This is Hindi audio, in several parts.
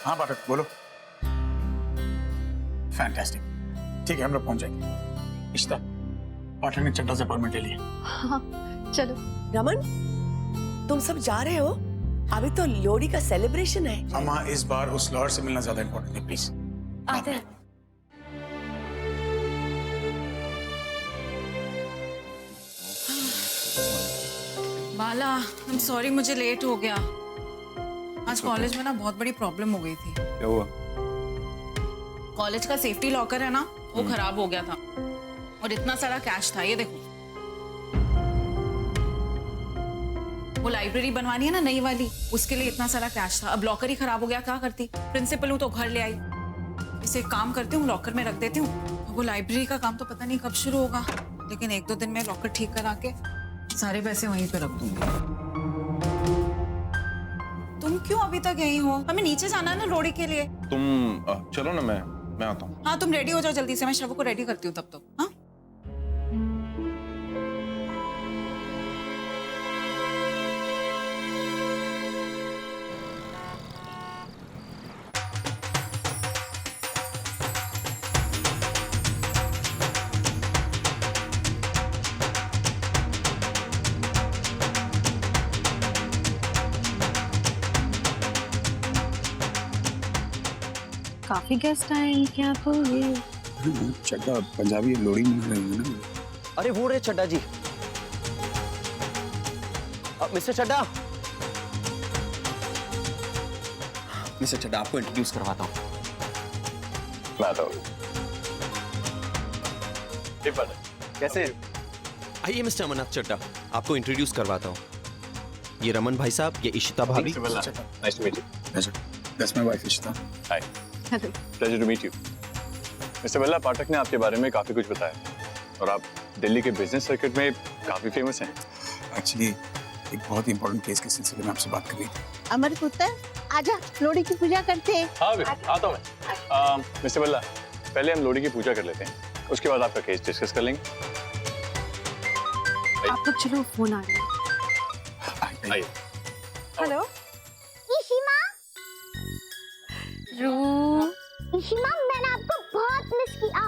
हाँ पाठक बोलो। फैंटास्टिक, ठीक है हम लोग पहुंच जाएंगे। इश्ता, पाठक ने चड्डा से अपॉइंटमेंट ले लिया। हाँ चलो। रमन, तुम सब जा रहे हो? अभी तो लोहड़ी का सेलिब्रेशन है। अम्मा इस बार उस लॉर्ड से मिलना ज्यादा इम्पोर्टेंट है, प्लीज। आते हैं। बाला, आई एम सॉरी मुझे लेट हो गया। आज कॉलेज में ना बहुत बड़ी प्रॉब्लम हो गई थी। क्या हुआ? कॉलेज का सेफ्टी लॉकर है ना, वो खराब हो गया था और इतना सारा कैश था। ये देखो, वो लाइब्रेरी बनवानी है ना नई वाली, उसके लिए इतना सारा कैश था। अब लॉकर ही खराब हो गया, क्या करती? प्रिंसिपल हूँ तो घर ले आई। इसे एक काम करती हूँ, लॉकर में रख देती हूँ। वो लाइब्रेरी का काम तो पता नहीं कब शुरू होगा, लेकिन 1-2 दिन में लॉकर ठीक करा के सारे पैसे वहीं पे रख दूंगी। तुम क्यों अभी तक यहीं हो? हमें नीचे जाना है ना लोहड़ी के लिए। तुम चलो ना, मैं आता हूँ। हाँ तुम रेडी हो जाओ जल्दी से, मैं शव को रेडी करती हूँ तब तक। हाँ काफी गेस्ट आए हैं क्या? तो ये चड्डा पंजाबी लोहड़ी मना रहे हैं ना। अरे वो रहे चड्डा जी। मिस्टर चड्डा, मिस्टर चड्डा आपको इंट्रोड्यूस करवाता हूँ। मैं आता हूँ। कैसे? आइए मिस्टर अमरनाथ चड्डा, आपको इंट्रोड्यूस करवाता हूँ। ये रमन भाई साहब, ये इशिता भाभी। Nice to meet you. That's my wife Ishita. Hi, pleasure to meet you. Mister Billa, Pathak ने आपके बारे में काफी कुछ बताया और आप दिल्ली के बिजनेस सर्किट में काफी फेमस हैं। एक्चुअली एक बहुत ही इंपॉर्टेंट केस के सिलसिले में आपसे बात करनी थी। अमर पुत्र, आजा लोहड़ी की पूजा करते हैं। हाँ आता हूँ मैं। मिस्टर बिल्ला, पहले हम लोहड़ी की पूजा कर लेते हैं, उसके बाद आपका केस डिस्कस कर लेंगे। आप लोग चलो, फोन आ रहा है। आइए। हेलो इशिमा, रू, इशिमा मैंने आपको बहुत मिस किया।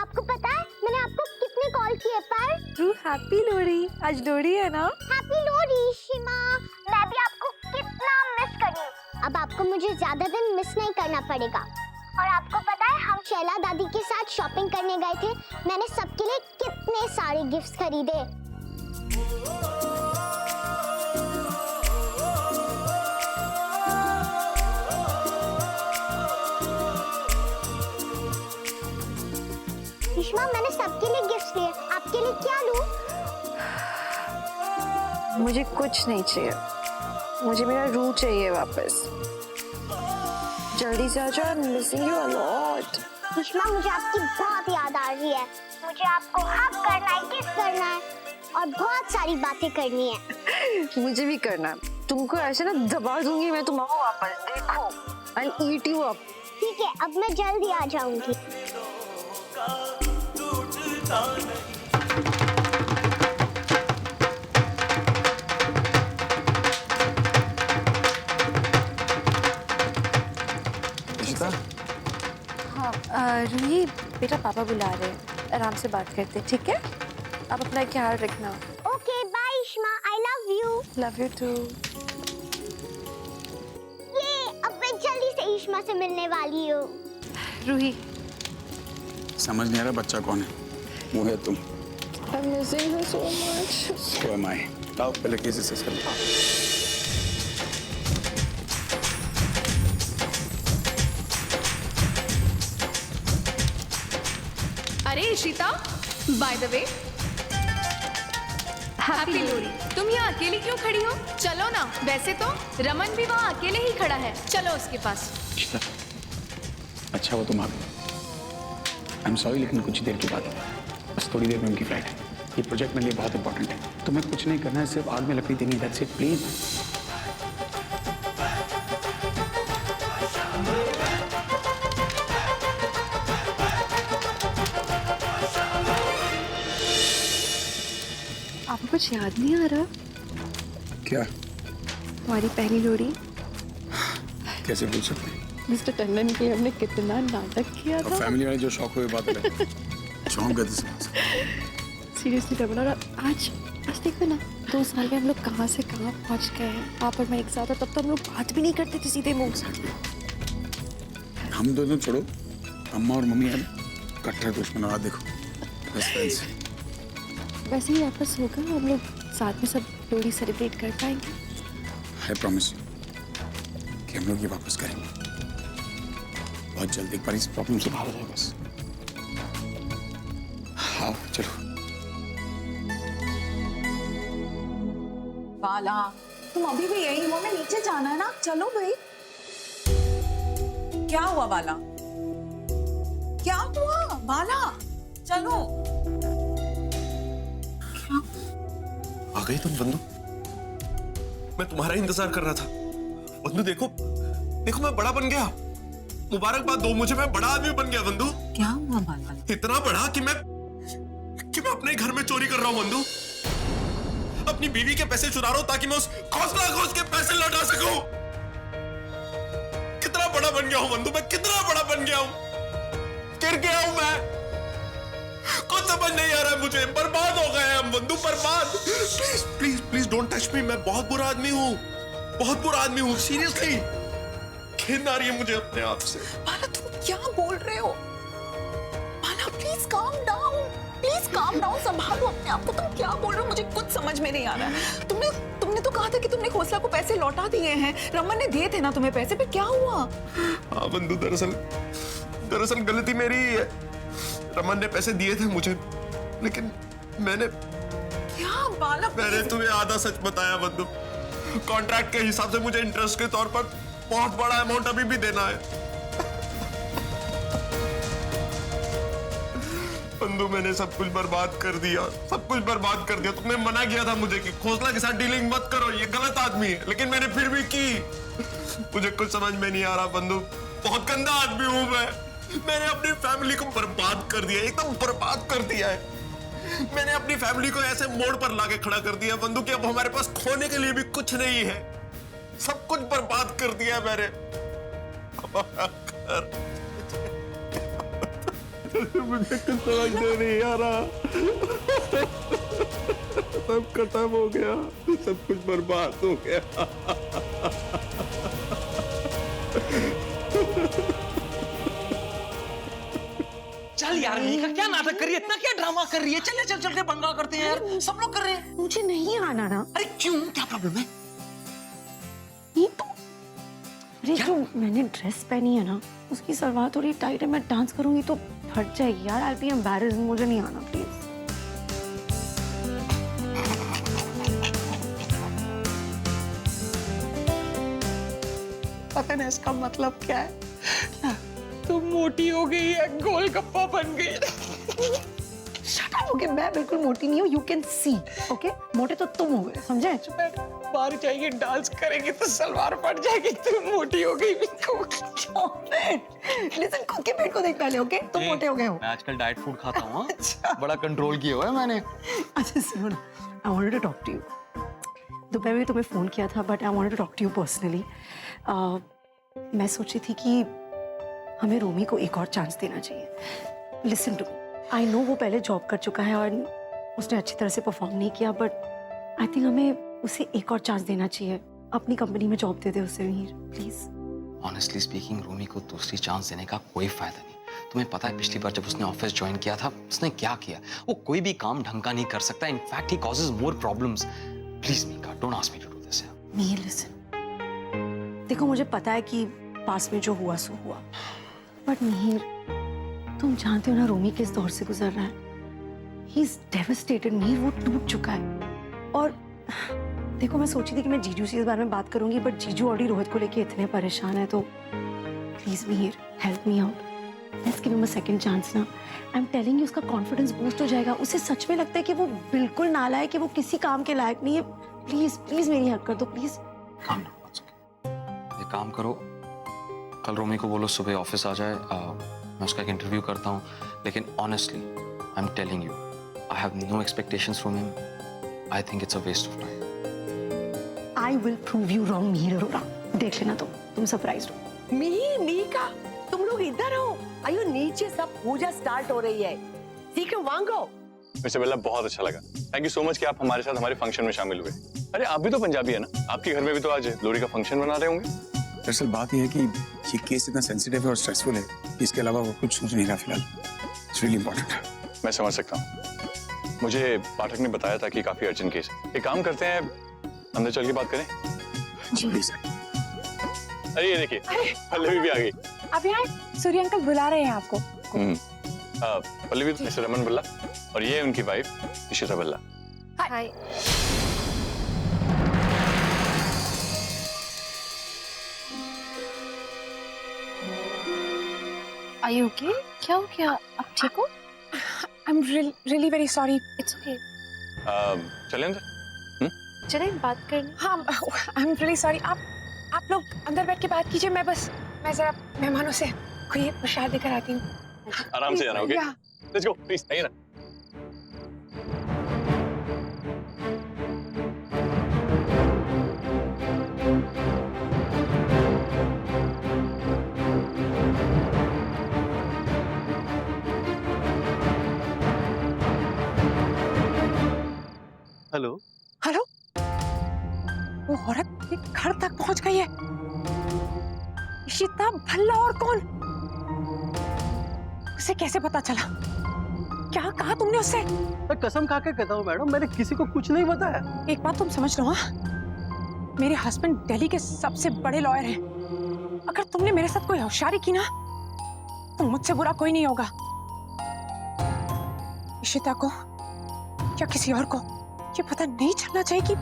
आपको पता है मैंने आपको कितने कॉल किए पर? रू हैप्पी लोहड़ी। आज लोहड़ी है ना? हैप्पी लोहड़ी इशिमा। मैं भी आपको कितना मिस करी हूँ। अब आपको मुझे ज्यादा दिन मिस नहीं करना पड़ेगा। और आपको पता है हम शैला दादी के साथ शॉपिंग करने गए थे। मैंने सबके लिए कितने सारे गिफ्ट्स खरीदे। इशिमा मैंने सबके लिए गिफ्ट्स लिए, आपके लिए क्या लूं? मुझे कुछ नहीं चाहिए, मुझे मेरा रू चाहिए वापस। जल्दी से आ जाओ, I am missing you a lot. Ishima मुझे आपकी बहुत याद आ रही है। मुझे आपको हग करना है, किस करना है और बहुत सारी बातें करनी है। मुझे भी करना है। तुमको ऐसे ना दबा दूंगी मैं, तुम आओ वापस, देखो आई ईट यू अप। ठीक है, अब मैं जल्दी आ जाऊंगी। इशिता, हाँ रूही बेटा, पापा बुला रहे हैं, आराम से बात करते हैं, ठीक है? आप अपना ख्याल रखना। Okay bye Ishima, I love you. Love you too. ये अब मैं जल्दी से इशिमा से मिलने वाली हूँ। रूही, समझ नहीं आ रहा बच्चा कौन है। वो है तुम। I'm missing her so much. So am I. आओ पहले केस डिस्कस कर लेते हैं। अरे Ishita, by the way happy Lohri. तुम यहाँ अकेली क्यों खड़ी हो? चलो ना, वैसे तो रमन भी वहाँ अकेले ही खड़ा है, चलो उसके पास। इशिता, अच्छा वो तुम आ गई। आई एम सॉरी, लेकिन कुछ ही देर की बात है, बस थोड़ी देर में उनकी फ्लाइट है। ये प्रोजेक्ट मेरे लिए बहुत इंपॉर्टेंट है। तुम्हें कुछ नहीं करना है, सिर्फ आग में लकड़ी देनी है। That's it, please. आपको कुछ याद नहीं आ रहा? क्या? तुम्हारी पहली लोरी कैसे भूल सकते हैं? मिस्टर टंडन के लिए हमने कितना नाटक किया और था। फैमिली वाले जो शौक हुए बात अलग। चौंक गए थे। सीरियसली रमन, और आज देखो ना 2 साल में हम लोग कहाँ से कहाँ पहुँच गए हैं। आप और मैं एक साथ, और तब तो हम लोग बात भी नहीं करते थे सीधे मुंह से। हम दोनों छोड़ो, अम्मा और मम्मी यार कट्टर दुश्मन, और देखो बेस्ट फ्रेंड्स। वैसे ही वापस होगा, हम लोग साथ में सब लोहड़ी सेलिब्रेट कर पाएंगे। आई प्रॉमिस कि हम लोग ये वापस करेंगे बहुत जल्द। एक बार इस प्रॉब्लम से बाहर हो जाए बस। हाँ चलो। बाला, तुम अभी भी यही हो? मैं नीचे जाना है ना, चलो भाई। क्या हुआ बाला? क्या हुआ बाला? चलो। आ गई तुम बंधु? मैं तुम्हारा इंतजार कर रहा था। बंधु देखो देखो, मैं बड़ा बन गया। मुबारकबाद दो मुझे, मैं बड़ा आदमी बन गया बंधु। क्या हुआ बाला? इतना बड़ा कि मैं अपने घर में चोरी कर रहा हूं बंधु। अपनी बीवी के पैसे चुरा रहा हूं ताकि मैं उस खोज के पैसे लौटा सकूं। कितना बड़ा बन गया हूं बंधु, मैं कितना बड़ा बन गया हूं। गिर गया हूं मैं, कुछ समझ नहीं आ रहा है मुझे। बर्बाद हो गए हम बंधु, बर्बाद। Please please please don't touch me, मैं बहुत बुरा आदमी हूं, बहुत बुरा आदमी हूं। सीरियसली घिन आ रही है मुझे अपने आप से। बाला तुम क्या बोल रहे हो? Bala please calm down, please calm down, संभालो अपने आप को। तुम क्या बोल रहे हो? मुझे कुछ समझ में नहीं आ रहा है। तुमने तो कहा था कि तुमने खोसला को पैसे लौटा दिए हैं। रमन ने दिए थे ना तुम्हें पैसे, फिर क्या हुआ? हाँ बंधु, दरअसल गलती मेरी ही है। रमन ने पैसे दिए थे मुझे, लेकिन मैंने क्या बाला? मैंने तुम्हें आधा सच बताया बंधु। कॉन्ट्रैक्ट के हिसाब से मुझे इंटरेस्ट के तौर पर बहुत बड़ा अमाउंट अभी भी देना है। बंधु मैंने सब कुछ बर्बाद कर दिया, सब कुछ बर्बाद कर दिया। तुमने मना किया था मुझे कि खोसला के साथ डीलिंग मत करो, ये गलत आदमी है, लेकिन मैंने फिर भी की। मुझे कुछ समझ में नहीं आ रहा बंधु, बहुत गंदा आदमी हूं मैं। मैंने अपनी फैमिली को बर्बाद कर दिया, एकदम बर्बाद कर दिया है। मैंने अपनी फैमिली को ऐसे मोड़ पर लाके खड़ा कर दिया बंधु कि अब हमारे पास खोने के लिए भी कुछ नहीं है। सब कुछ बर्बाद कर दिया मैंने। मुझे कुछ समझ में नहीं आ रहा। सब खत्म हो गया, सब कुछ बर्बाद हो गया। चल यार मीका, क्या नाटक कर रही है, इतना क्या ड्रामा कर रही है? चल के पंगा करते हैं यार, सब लोग कर रहे हैं। मुझे नहीं आना ना। अरे क्यों, क्या प्रॉब्लम है? ये तो अरे जो मैंने ड्रेस पहनी है ना, उसकी सलवार थोड़ी टाइट है। मैं डांस करूंगी तो फट जाएगी यार। आई बी एम्बैरेस्ड, मुझे नहीं आना प्लीज। पता नहीं इसका मतलब क्या है। तुम मोटी हो गई है, गोलगप्पा बन गई। Shut up. ओके, मैं बिल्कुल मोटी नहीं हूँ, यू कैन सी। ओके, मोटे तो तुम हो गए, समझे? बाहर जाएगी, डांस करेगी तो सलवार फट जाएगी। तुम मोटी हो गई। लिसन, खुद के पेट को देख पहले। ओके, तुम मोटे हो गए हो। मैं आजकल डाइट फूड खाता हूँ। बड़ा कंट्रोल किया हुआ है मैंने। अच्छा सुनो, I wanted to talk to you. दोपहर में तुम्हें फोन किया था, but I wanted to talk to you personally. मैं सोची थी कि हमें रोमी को एक और चांस देना चाहिए। लिसन टू, आई नो वो पहले जॉब कर चुका है और उसने अच्छी तरह से परफॉर्म नहीं किया, बट आई थिंक हमें उसे एक और चांस देना चाहिए। अपनी कंपनी में जॉब दे दे उसे, मीर प्लीज। ऑनेस्टली स्पीकिंग, रोमी को दूसरी चांस देने का कोई फायदा नहीं। तुम्हें पता है पिछली बार जब उसने ऑफिस ज्वाइन किया था, उसने क्या किया? वो कोई भी काम ढंग का नहीं कर सकता। In fact he causes more problems. Please Mika, don't ask me to do this. Mir listen, देखो मुझे पता है कि पास में जो हुआ सो हुआ, बट मीर तुम जानते हो ना रोमी किस दौर से गुजर रहा है। ही इज डेवास्टेटेड मीर, वो टूट चुका है। और देखो मैं सोची थी कि मैं जीजू से इस बारे में बात करूंगी, बट जीजू ऑलरेडी रोहित को लेके इतने परेशान है। तो please Mir help me out, let's give him a second chance ना। आई एम टेलिंग यू, उसका कॉन्फिडेंस बूस्ट हो जाएगा। उसे सच में लगता है कि वो बिल्कुल नालायक है, वो किसी काम के लायक नहीं है। प्लीज प्लीज मेरी हेल्प कर दो प्लीज। एक काम करो, कल रोमी को बोलो सुबह ऑफिस आ जाए। मैं उसका एक इंटरव्यू करता हूँ, लेकिन honestly I am telling you, I have no expectations from him. I think it's a waste of time. I will prove you wrong Mihir Arora. देख लेना तुम सरप्राइज हो। मीका, तुम लोग इधर हो। आयो, नीचे सब पूजा स्टार्ट हो रही है, सीக்கிரம் वांगो। मिस्टर बिरला, बहुत अच्छा लगा। थैंक यू सो मच कि आप हमारे साथ हमारे फंक्शन में शामिल हुए। अरे आप भी तो पंजाबी है ना, आपके घर में भी तो आज लोहड़ी का फंक्शन मना रहे होंगे। दरअसल बात यह है कि ये केस इतना सेंसिटिव है और स्ट्रेसफुल है, इसके अलावा वो कुछ सोच नहीं रहा फिलहाल। It's really important. मैं समझ सकता हूँ। मुझे पाठक ने बताया था कि काफी अर्जेंट केस है। एक काम करते हैं, अंदर चल के बात करें। प्लीज। अरे ये देखिए, पल्लवी भी आ गई। अब यार सूर्य अंकल बुला रहे हैं आपको। पल्लवी तो मिस्टर रमन बिरला और ये है उनकी wife Ishita Birla. Hi. Are you okay? क्या हो गया? आप ठीक हो? I'm really very sorry. It's okay. चलें अंदर? चलें बात करने। हाँ, I'm really sorry. आप लोग अंदर बैठ के बात कीजिए, मैं जरा मेहमानों से कोई प्रसाद लेकर आती हूँ। आराम से जाना, okay? Yeah. Let's go, please, आइए ना। हेलो। हेलो, वो औरत घर तक पहुंच गई है। इशिता भल्ला और कौन? उसे कैसे पता चला? क्या कहा तुमने उससे? मैं कसम खा के कहता हूँ मैडम, मैंने किसी को कुछ नहीं बताया। एक बात तुम समझ लो, हाँ, मेरे हस्बैंड दिल्ली के सबसे बड़े लॉयर हैं। अगर तुमने मेरे साथ कोई होशियारी की ना, तो मुझसे बुरा कोई नहीं होगा। इशिता को या किसी और को ये पता नहीं चलना चाहिए कि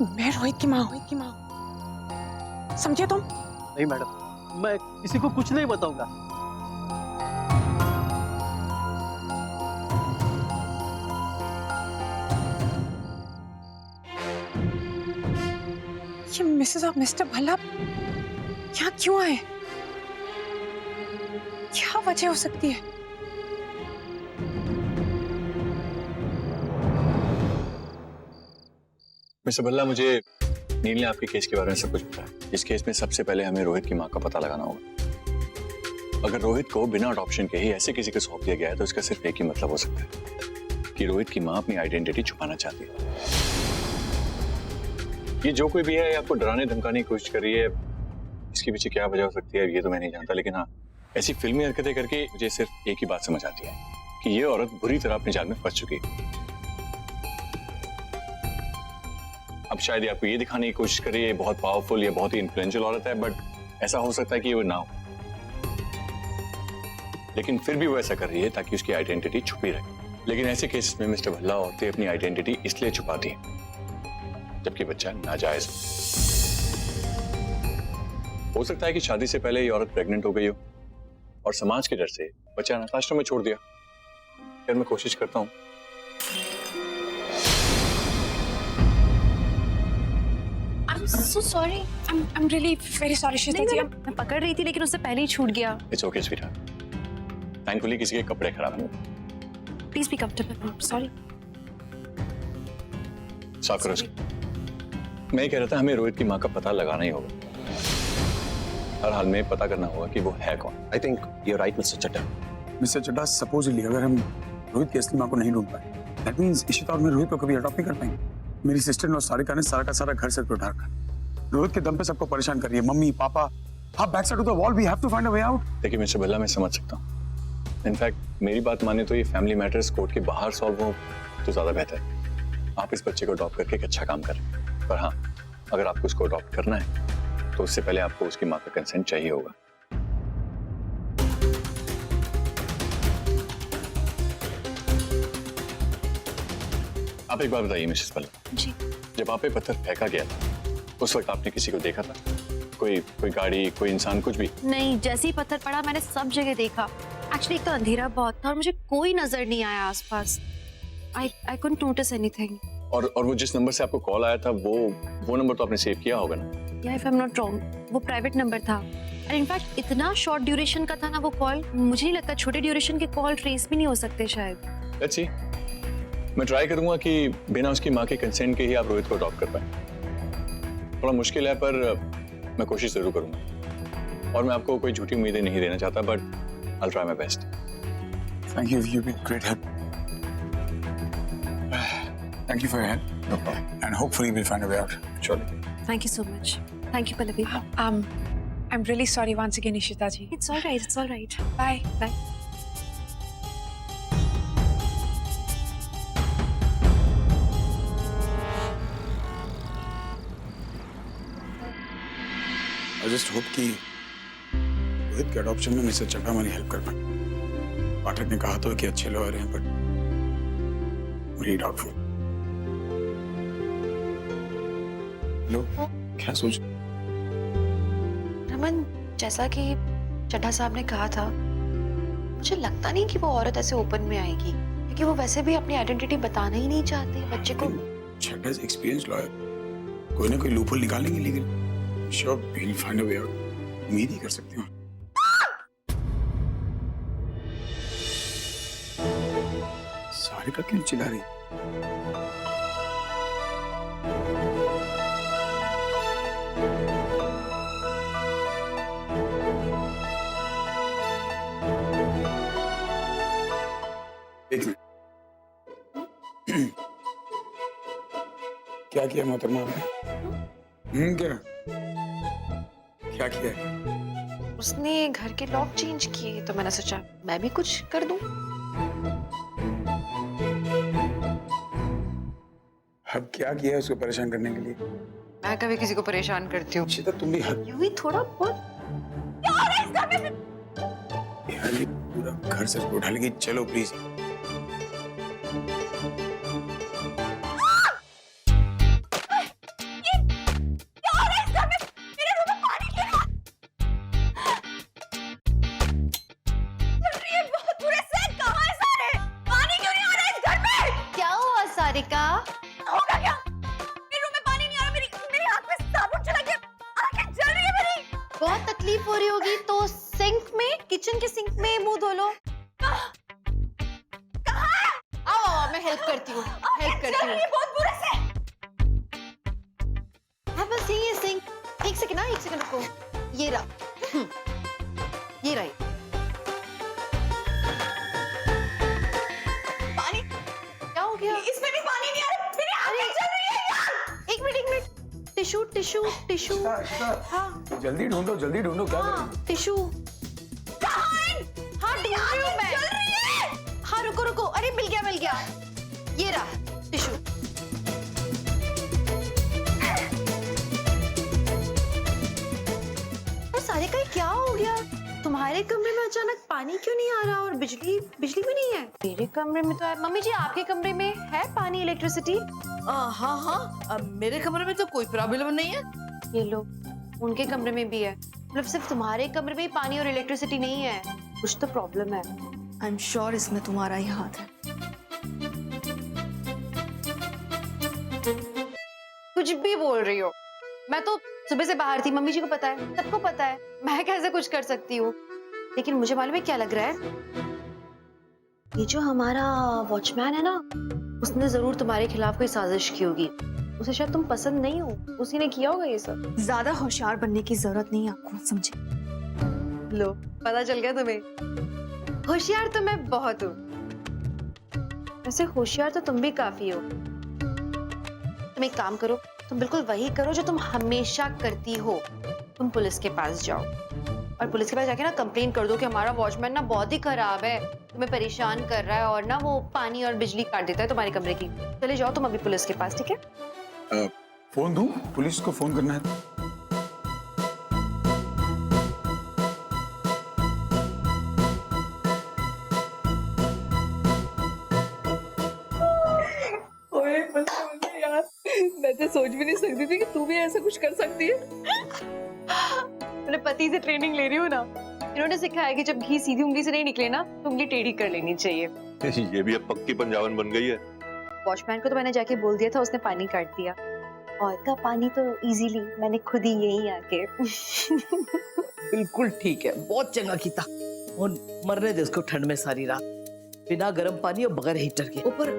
मैं रोहित की माँ हूँ। समझे तुम? नहीं मैडम, मैं किसी को कुछ नहीं बताऊंगा। ये मिसेस और मिस्टर भल्ला यहाँ क्यों आए? क्या वजह हो सकती है? मिस्टर बिरला, मुझे नील ने आपके केस के बारे में सब कुछ बताया। इस केस में सबसे पहले हमें रोहित की माँ का पता लगाना होगा। अगर रोहित को बिना अडॉप्शन के ही ऐसे किसी को सौंप दिया गया है, तो इसका सिर्फ एक ही मतलब हो सकता है कि रोहित की माँ अपनी आइडेंटिटी छुपाना चाहती है। ये जो कोई भी है, आपको डराने धमकाने की कोशिश कर रही है। इसके पीछे क्या वजह हो सकती है ये तो मैं नहीं जानता, लेकिन हाँ, ऐसी फिल्मी हरकतें करके मुझे सिर्फ एक ही बात समझ आती है कि ये औरत बुरी तरह अपने जाल में फंस चुकी है। अब शायद ये आपको ये दिखाने की कोशिश कर रही है बहुत पावरफुल या बहुत ही इन्फ्लुएंशियल औरत है, बट ऐसा हो सकता है कि वो ना हो। लेकिन फिर भी वो ऐसा कर रही है ताकि उसकी आइडेंटिटी छुपी रहे। लेकिन ऐसे केसेस में मिस्टर भल्ला औरतें अपनी आइडेंटिटी इसलिए छुपाती हैं जबकि बच्चा नाजायज हो सकता है कि शादी से पहले ये औरत प्रेग्नेंट हो गई हो और समाज के डर से बच्चा अनाथ आश्रम में छोड़ दिया। फिर मैं कोशिश करता हूँ। I'm so sorry. I'm really very sorry, शिता जी। मैं पकड़ रही थी लेकिन उससे पहले ही छूट गया। It's okay, sweetheart. Thankfully किसी के कपड़े खराब नहीं हुए। Please be comfortable. I'm sorry. साफ करो उसको। मैं कह रहा था हमें रोहित की माँ का पता लगाना ही होगा। हर हाल में पता करना होगा कि वो है कौन। I think you're right, Mr. Chadha. Mister Chadha, supposedly अगर हम रोहित की असली माँ को नहीं ढूंढ पाए, दैट मींस इशिता और मैं रोहित को कभी अडॉप्ट नहीं कर पाएंगे। मेरी सिस्टर ने सारिका ने सारा का सारा घर से उठा रखा। रोहित के दम पे सबको परेशान कर रही है, मम्मी पापा। हाँ, back side of the wall we have to find a way out. देखिए मिस्टर भल्ला, मैं समझ सकता हूँ। इनफैक्ट मेरी बात माने तो ये फैमिली मैटर्स कोर्ट के बाहर सॉल्व हो तो ज्यादा बेहतर है। आप इस बच्चे को अडॉप्ट करके एक अच्छा काम करें, पर हाँ, अगर आपको उसको अडॉप्ट करना है तो उससे पहले आपको उसकी माँ का कंसेंट चाहिए होगा। आप एक बात बताइए मिसेस भल्ला जी। जब आप पे पत्थर फेंका गया था उस वक्त आपने किसी को देखा था? कोई गाड़ी, कोई इंसान, कुछ भी? नहीं, जैसे ही पत्थर पड़ा मैंने सब जगह देखा। एक्चुअली एक तो अंधेरा बहुत था और मुझे कोई नजर नहीं आया आसपास। I couldn't notice anything. और वो जिस नंबर से आपको कॉल आया था वो नंबर तो आपने सेव किया होगा ना? Yeah, if I'm not wrong, वो प्राइवेट नंबर था। और इनफैक्ट इतना शॉर्ट ड्यूरेशन का था ना वो कॉल, मुझे नहीं लगता छोटे ड्यूरेशन के कॉल ट्रेस भी नहीं हो सकते शायद। Let's see. मैं ट्राई करूंगा कि बिना उसकी माँ के कंसेंट के ही आप रोहित को अडॉप्ट कर पाए। थोड़ा मुश्किल है पर मैं कोशिश जरूर करूंगा और मैं आपको कोई झूठी उम्मीदें नहीं देना चाहता, but I try my best. Thank you. You've been great help. Thank you for your help. No problem. And hopefully we'll find a way out. Surely. Thank you so much. Thank you, Pallavi. I'm really sorry once again, Ishita ji. It's all right. It's all right. Bye. Bye. I just hope कि रोहित के अडॉप्शन में मिसेस चड्ढा हमारी हेल्प कर पाए। पाठक ने कहा तो कि अच्छे लॉयर हैं, बट वेरी डाउटफुल। लो, क्या सोच? रमन, जैसा कि चड्ढा साहब ने कहा था, मुझे लगता नहीं कि वो औरत ऐसे ओपन में आएगी, क्योंकि वो वैसे भी अपनी आइडेंटिटी बताना ही नहीं चाहती बच्चे को। चड्ढा इज एक्सपीरियंस्ड लॉयर, कोई ना कोई लूपहोल निकालेंगे, लेकिन sure will find a way out. उम्मीद ही कर सकती हूँ। सारिका क्यों चिल्ला रही? एक मिनट। क्या किया मोहतरमा आपने? क्या किया है? उसने घर के लॉक चेंज किए, तो मैंने सोचा मैं भी कुछ कर दूं। अब क्या किया है उसको परेशान करने के लिए? मैं कभी किसी को परेशान करती हूँ? शिता तुम भी हद। यूं ही थोड़ा बहुत। यार ये पूरा घर सच को ढालेगी। चलो प्लीज। सारिका, होगा क्या? मेरे रूम में पानी नहीं आ रहा, मेरी आंख में साबुन चला गया, आंखें जल रही है मेरी। बहुत तकलीफ हो रही होगी तो सिंक में, किचन के सिंक में मुंह धो लो। कहाँ है? आओ मैं हेल्प करती हूँ, हेल्प करती हूँ। बहुत बुरे से। हाँ बस यही है सिंक। एक सेकंड ना, एक सेकंड रुको। ये रहा, ये रही। इसमें भी पानी नहीं आ रहा, मेरी आंखें जल रही है यार। एक मिनट, टिश्यू टिश्यू टिश्यू। हाँ जल्दी ढूंढो, जल्दी ढूंढो। क्या करें? टिश्यू। कहाँ? हाँ ढूंढ रही हूँ मैं। जल रही है। हाँ रुको रुको, अरे मिल गया मिल गया। ये रहा टिश्यू। सारिका क्या हो गया? तुम्हारे कमरे में अचानक पानी क्यों नहीं आ रहा और बिजली भी नहीं है? मेरे कमरे में तो है। मम्मी जी आपके कमरे में है पानी, इलेक्ट्रिसिटी? हाँ हाँ, अब मेरे कमरे में तो कोई प्रॉब्लम नहीं है। ये लो, उनके कमरे में भी है। मतलब सिर्फ तुम्हारे कमरे में ही पानी और इलेक्ट्रिसिटी नहीं है, कुछ तो प्रॉब्लम है। आई एम श्योर इसमें तुम्हारा ही हाथ है। कुछ भी बोल रही हो? मैं तो सुबह से बाहर थी, मम्मी जी को पता है, सबको पता है, मैं कैसे कुछ कर सकती हूँ? लेकिन मुझे मालूम है क्या लग रहा है। ये जो हमारा वॉचमैन है ना, उसने जरूर तुम्हारे खिलाफ कोई साजिश की होगी। उसे शायद तुम पसंद नहीं हो, उसी ने किया होगा ये सब। ज्यादा होशियार बनने की जरूरत नहीं है आपको, समझे? लो पता चल गया तुम्हें। होशियार तो मैं बहुत हूँ, वैसे होशियार तो तुम भी काफी हो। तुम एक काम करो, तुम बिल्कुल वही करो जो तुम हमेशा करती हो। तुम पुलिस के पास जाओ और पुलिस के पास जाके ना कंप्लेन कर दो कि हमारा वॉचमैन ना बहुत ही खराब है, तुम्हें परेशान कर रहा है और ना वो पानी और बिजली काट देता है तुम्हारे कमरे की। चले जाओ तुम अभी पुलिस के पास, ठीक है? फोन दूं? पुलिस को फोन करना है। यार मैं तो सोच भी नहीं सकती थी कि तू भी ऐसा कुछ कर सकती है। अपने पति से ट्रेनिंग ले रही हूँ ना, इन्होंने सिखाया कि जब घी सीधी उंगली से नहीं निकले ना तो उंगली टेढ़ी कर लेनी चाहिए। ये भी अब पक्की पंजाबन बन गई है। वॉचमैन को तो मैंने जाके बोल दिया था, उसने पानी काट दिया। और का पानी तो इजीली मैंने खुद ही यही आके। बिल्कुल ठीक है, बहुत चंगा कीता। और मरने दे उसको ठंड में सारी रात। बिना गर्म पानी और बगैर हीटर के। ऊपर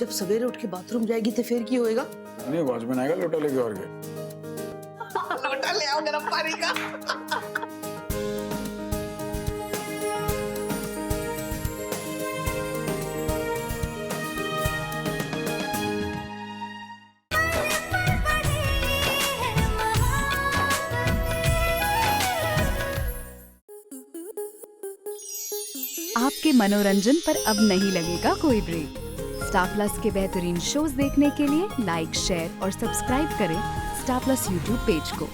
जब सवेरे उठ के बाथरूम जाएगी तो फिर क्या होएगा? नहीं, वॉचमैन आएगा लोटा लेके और क्या। लोटा ले आओ गर्म पानी का। आपके मनोरंजन पर अब नहीं लगेगा कोई ब्रेक। स्टार प्लस के बेहतरीन शोज देखने के लिए लाइक, शेयर और सब्सक्राइब करें स्टार प्लस यूट्यूब पेज को।